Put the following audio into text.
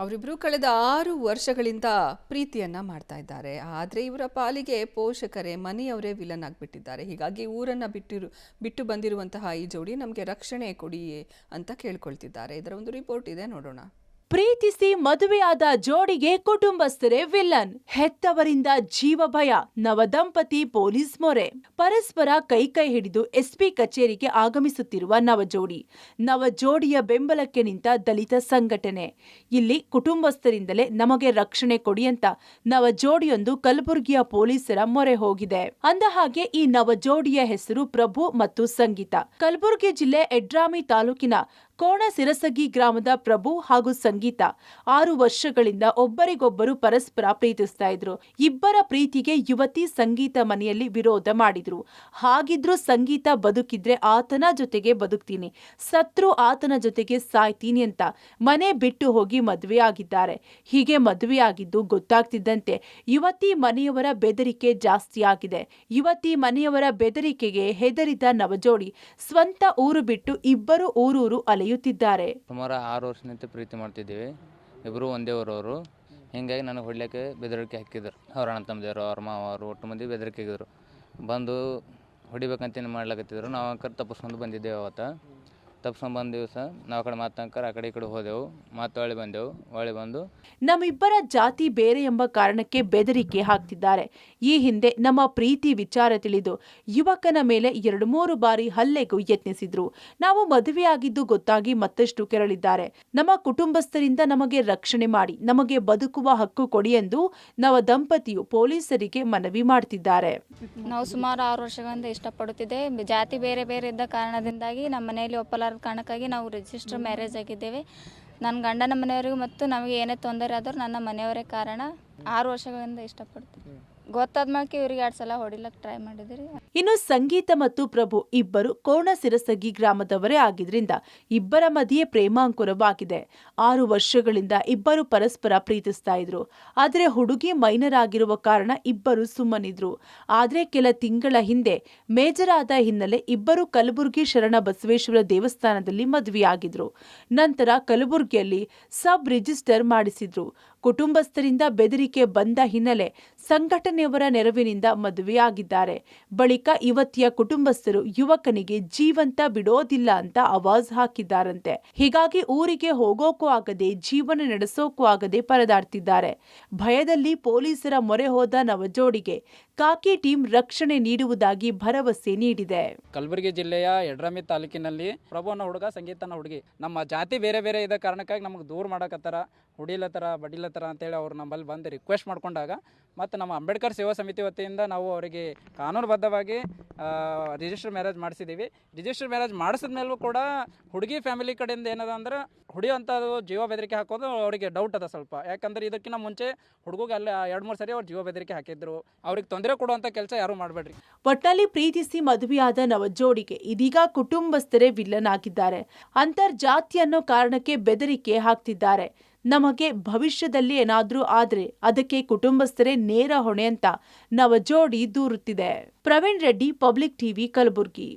ಅವರಿಬ್ರು ಕಳೆದ 6 ವರ್ಷಗಳಿಂದ ಪ್ರೀತಿಯನ್ನ ಮಾಡ್ತಾ ಇದ್ದಾರೆ. ಆದ್ರೆ ಇವರ ಪಾಲಿಗೆ ಪೋಷಕರೇ, ಮನೆಯವರೇ ವಿಲನ್ ಆಗಿಬಿಟ್ಟಿದ್ದಾರೆ. ಹೀಗಾಗಿ ಊರನ್ನ ಬಿಟ್ಟು ಬಂದಿರುವಂತಹ ಈ ಜೋಡಿ ನಮಗೆ ರಕ್ಷಣೆ ಕೊಡಿ ಅಂತ ಕೇಳ್ಕೊಳ್ತಿದ್ದಾರೆ. ಇದರ ಒಂದು ರಿಪೋರ್ಟ್ ಇದೆ, ನೋಡೋಣ. ಪ್ರೀತಿಸಿ ಮದುವೆಯಾದ ಜೋಡಿಗೆ ಕುಟುಂಬಸ್ಥರೇ ವಿಲ್ಲನ್, ಹೆತ್ತವರಿಂದ ಜೀವ ಭಯ, ನವದಂಪತಿ ಪೊಲೀಸ್ ಮೊರೆ. ಪರಸ್ಪರ ಕೈ ಹಿಡಿದು ಎಸ್ಪಿ ಕಚೇರಿಗೆ ಆಗಮಿಸುತ್ತಿರುವ ನವಜೋಡಿಯ ಬೆಂಬಲಕ್ಕೆ ನಿಂತ ದಲಿತ ಸಂಘಟನೆ. ಇಲ್ಲಿ ಕುಟುಂಬಸ್ಥರಿಂದಲೇ ನಮಗೆ ರಕ್ಷಣೆ ಕೊಡಿ ಅಂತ ನವಜೋಡಿಯೊಂದು ಕಲಬುರಗಿಯ ಪೊಲೀಸರ ಮೊರೆ ಹೋಗಿದೆ. ಅಂದಹಾಗೆ ಈ ನವಜೋಡಿಯ ಹೆಸರು ಪ್ರಭು ಮತ್ತು ಸಂಗೀತ. ಕಲಬುರಗಿ ಜಿಲ್ಲೆ ಎಡ್ರಾಮಿ ತಾಲೂಕಿನ ಕೋಣಸಿರಸಗಿ ಗ್ರಾಮದ ಪ್ರಭು ಹಾಗೂ ಸಂಗೀತ 6 ವರ್ಷಗಳಿಂದ ಒಬ್ಬರಿಗೊಬ್ಬರು ಪರಸ್ಪರ ಪ್ರೀತಿಸ್ತಾ ಇದ್ರು. ಇಬ್ಬರ ಪ್ರೀತಿಗೆ ಯುವತಿ ಸಂಗೀತ ಮನೆಯಲ್ಲಿ ವಿರೋಧ ಮಾಡಿದ್ರು. ಹಾಗಿದ್ರು ಸಂಗೀತ ಬದುಕಿದ್ರೆ ಆತನ ಜೊತೆಗೆ ಬದುಕ್ತೀನಿ, ಸತ್ರು ಆತನ ಜೊತೆಗೆ ಸಾಯ್ತೀನಿ ಅಂತ ಮನೆ ಬಿಟ್ಟು ಹೋಗಿ ಮದುವೆಯಾಗಿದ್ದಾರೆ. ಹೀಗೆ ಮದುವೆಯಾಗಿದ್ದು ಗೊತ್ತಾಗ್ತಿದ್ದಂತೆ ಯುವತಿ ಮನೆಯವರ ಬೆದರಿಕೆ ಜಾಸ್ತಿ ಆಗಿದೆ. ಯುವತಿ ಮನೆಯವರ ಬೆದರಿಕೆಗೆ ಹೆದರಿದ ನವಜೋಡಿ ಸ್ವಂತ ಊರು ಬಿಟ್ಟು ಇಬ್ಬರು ಊರೂರು ಅಲೆಯುತ್ತಿದ್ದಾರೆ. ಸುಮಾರು 6 ವರ್ಷದಿಂದ ಪ್ರೀತಿ ಮಾಡ್ತಿದ್ದೀವಿ. ಇಬ್ಬರು ಒಂದೇ ಊರವರು. ಹೀಗಾಗಿ ನನಗೆ ಹೊಡ್ಲಿಕ್ಕೆ ಬೆದರಿಕೆ ಹಾಕಿದ್ರು. ಅವ್ರ ಅಣ್ಣ ತಮ್ಮದಿರು, ಅವ್ರ ಮಾವ, ಅವರು ಒಟ್ಟು ಮಂದಿ ಬೆದರಿಕೆ ಆಗಿದ್ರು. ಬಂದು ಹೊಡಿಬೇಕಂತ ಮಾಡ್ಲಾಕತ್ತಿದ್ರು. ನಾವು ತಪ್ಪಿಸ್ಕೊಂಡು ಬಂದಿದ್ದೇವೆ. ಅವತ್ತು ತಪ್ಪಿಸ್ಕೊಂಡು ಬಂದ ದಿವಸ ನಾವು ಕಡೆ ಮಾತಂಕರ ಆ ಕಡೆ ಈ ಕಡೆ ಹೋದೆವು. ಮತ್ತೆ ಹೊಳೆ ಬಂದು ನಮ್ಮಿಬ್ಬರ ಜಾತಿ ಬೇರೆ ಎಂಬ ಕಾರಣಕ್ಕೆ ಬೆದರಿಕೆ ಹಾಕ್ತಿದ್ದಾರೆ. ಈ ಹಿಂದೆ ನಮ್ಮ ಪ್ರೀತಿ ವಿಚಾರ ತಿಳಿದು ಯುವಕನ ಮೇಲೆ 2-3 ಬಾರಿ ಹಲ್ಲೆಗೂ ಯತ್ನಿಸಿದ್ರು. ನಾವು ಮದುವೆಯಾಗಿದ್ದು ಗೊತ್ತಾಗಿ ಮತ್ತಷ್ಟು ಕೆರಳಿದ್ದಾರೆ. ನಮ್ಮ ಕುಟುಂಬಸ್ಥರಿಂದ ನಮಗೆ ರಕ್ಷಣೆ ಮಾಡಿ, ನಮಗೆ ಬದುಕುವ ಹಕ್ಕು ಕೊಡಿ ಎಂದು ನವ ದಂಪತಿಯು ಪೊಲೀಸರಿಗೆ ಮನವಿ ಮಾಡ್ತಿದ್ದಾರೆ. ನಾವು ಸುಮಾರು 6 ವರ್ಷಗಳಿಂದ ಇಷ್ಟಪಡುತ್ತಿದ್ದೆ. ಜಾತಿ ಬೇರೆ ಬೇರೆ ಇದ್ದ ಕಾರಣದಿಂದಾಗಿ ನಮ್ಮ ಮನೆಯಲ್ಲಿ ಒಪ್ಪಲಾರದ ಕಾರಣಕ್ಕಾಗಿ ನಾವು ರಿಜಿಸ್ಟರ್ ಮ್ಯಾರೇಜ್ ಆಗಿದ್ದೇವೆ. ನನ್ನ ಗಂಡನ ಮನೆಯವರಿಗೂ ಮತ್ತು ನಮಗೆ ಏನೇ ತೊಂದರೆ ಆದರೂ ನನ್ನ ಮನೆಯವರೇ ಕಾರಣ. 6 ವರ್ಷಗಳಿಂದ ಇಷ್ಟಪಡ್ತೀವಿ. ಗೊತ್ತಾದ್ಮೇಲೆ ಇವ್ರಿಗೆ 2 ಸಲ ಹೊಡಿಲಕ್ಕೆ ಟ್ರೈ ಮಾಡಿದ್ರಿ. ಇನ್ನು ಸಂಗೀತ ಮತ್ತು ಪ್ರಭು ಇಬ್ಬರು ಕೋಣಸಿರಸಗಿ ಗ್ರಾಮದವರೇ ಆಗಿದ್ರಿಂದ ಇಬ್ಬರ ಮಧ್ಯೆ ಪ್ರೇಮಾಂಕುರವಾಗಿದೆ. 6 ವರ್ಷಗಳಿಂದ ಇಬ್ಬರು ಪರಸ್ಪರ ಪ್ರೀತಿಸ್ತಾ ಇದ್ರು. ಆದರೆ ಹುಡುಗಿ ಮೈನರ್ ಆಗಿರುವ ಕಾರಣ ಇಬ್ಬರು ಸುಮ್ಮನಿದ್ರು. ಆದ್ರೆ ಕೆಲ ತಿಂಗಳ ಹಿಂದೆ ಮೇಜರ್ ಆದ ಹಿನ್ನೆಲೆ ಇಬ್ಬರು ಕಲಬುರಗಿ ಶರಣ ಬಸವೇಶ್ವರ ದೇವಸ್ಥಾನದಲ್ಲಿ ಮದುವೆಯಾಗಿದ್ರು. ನಂತರ ಕಲಬುರಗಿಯಲ್ಲಿ ಸಬ್ ರಿಜಿಸ್ಟರ್ ಮಾಡಿಸಿದ್ರು. ಕುಟುಂಬಸ್ಥರಿಂದ ಬೆದರಿಕೆ ಬಂದ ಹಿನ್ನೆಲೆ ಸಂಘಟನೆಯವರ ನೆರವಿನಿಂದ ಮದುವೆಯಾಗಿದ್ದಾರೆ. ಬಳಿಕ ಯುವತಿಯ ಕುಟುಂಬಸ್ಥರು ಯುವಕನಿಗೆ ಜೀವಂತ ಬಿಡೋದಿಲ್ಲ ಅಂತ ಆವಾಜ್ ಹಾಕಿದ್ದಾರಂತೆ. ಹೀಗಾಗಿ ಊರಿಗೆ ಹೋಗೋಕೂ ಆಗದೆ, ಜೀವನ ನಡೆಸೋಕೂ ಆಗದೆ ಪರದಾಡ್ತಿದ್ದಾರೆ. ಭಯದಲ್ಲಿ ಪೊಲೀಸರ ಮೊರೆ ಹೋದ ನವಜೋಡಿಗೆ ಕಾಕಿ ಟೀಮ್ ರಕ್ಷಣೆ ನೀಡುವುದಾಗಿ ಭರವಸೆ ನೀಡಿದೆ. ಕಲಬುರಗಿ ಜಿಲ್ಲೆಯ ಎಡ್ರಾಮಿ ತಾಲೂಕಿನಲ್ಲಿ ಪ್ರಭುವನ್ನ ಹುಡುಗ, ಸಂಗೀತನ ಹುಡುಗಿ, ನಮ್ಮ ಜಾತಿ ಬೇರೆ ಬೇರೆ ಇದ್ದ ಕಾರಣಕ್ಕಾಗಿ ನಮಗೆ ದೂರ ಮಾಡಕತ್ತಾರ, ಹೊಡಿಲತ್ತರ ಬಡಿಲತ್ತರ ಅಂತೇಳಿ ಅವ್ರು ನಮ್ಮಲ್ಲಿ ಬಂದು ರಿಕ್ವೆಸ್ಟ್ ಮಾಡ್ಕೊಂಡಾಗ ಮತ್ತು ನಮ್ಮ ಅಂಬೇಡ್ಕರ್ ಸೇವಾ ಸಮಿತಿ ವತಿಯಿಂದ ನಾವು ಅವರಿಗೆ ಕಾನೂನುಬದ್ಧವಾಗಿ ರಿಜಿಸ್ಟರ್ ಮ್ಯಾರೇಜ್ ಮಾಡಿಸಿದ್ದೀವಿ. ರಿಜಿಸ್ಟರ್ ಮ್ಯಾರೇಜ್ ಮಾಡಿಸಿದ ಮೇಲೂ ಕೂಡ ಹುಡುಗಿ ಫ್ಯಾಮಿಲಿ ಕಡೆಯಿಂದ ಏನದ ಅಂದ್ರೆ ಹುಡಿಯೋಂಥದ್ದು ಜೀವ ಬೆದರಿಕೆ ಹಾಕೋದು ಅವರಿಗೆ ಡೌಟ್ ಅದ ಸ್ವಲ್ಪ. ಯಾಕಂದ್ರೆ ಇದಕ್ಕಿಂತ ಮುಂಚೆ ಹುಡುಗಿಗೆ ಅಲ್ಲಿ 2-3 ಸರಿ ಅವ್ರು ಜೀವ ಬೆದರಿಕೆ ಹಾಕಿದ್ರು. ಅವ್ರಿಗೆ ತೊಂದರೆ ಕೊಡುವಂಥ ಕೆಲಸ ಯಾರು ಮಾಡಬೇಡ್ರಿ. ಒಟ್ಟಲ್ಲಿ ಪ್ರೀತಿಸಿ ಮದುವೆಯಾದ ನವಜೋಡಿಗೆ ಇದೀಗ ಕುಟುಂಬಸ್ಥರೇ ವಿಲ್ಲನ್ ಆಗಿದ್ದಾರೆ. ಅಂತರ್ಜಾತಿ ಅನ್ನೋ ಕಾರಣಕ್ಕೆ ಬೆದರಿಕೆ ಹಾಕ್ತಿದ್ದಾರೆ. ನಮಗೆ ಭವಿಷ್ಯದಲ್ಲಿ ಏನಾದ್ರೂ ಆದ್ರೆ ಅದಕ್ಕೆ ಕುಟುಂಬಸ್ಥರೇ ನೇರ ಹೊಣೆ ಅಂತ ನವಜೋಡಿ ದೂರುತ್ತಿದೆ. Praveen Reddy, public TV, Kalaburagi.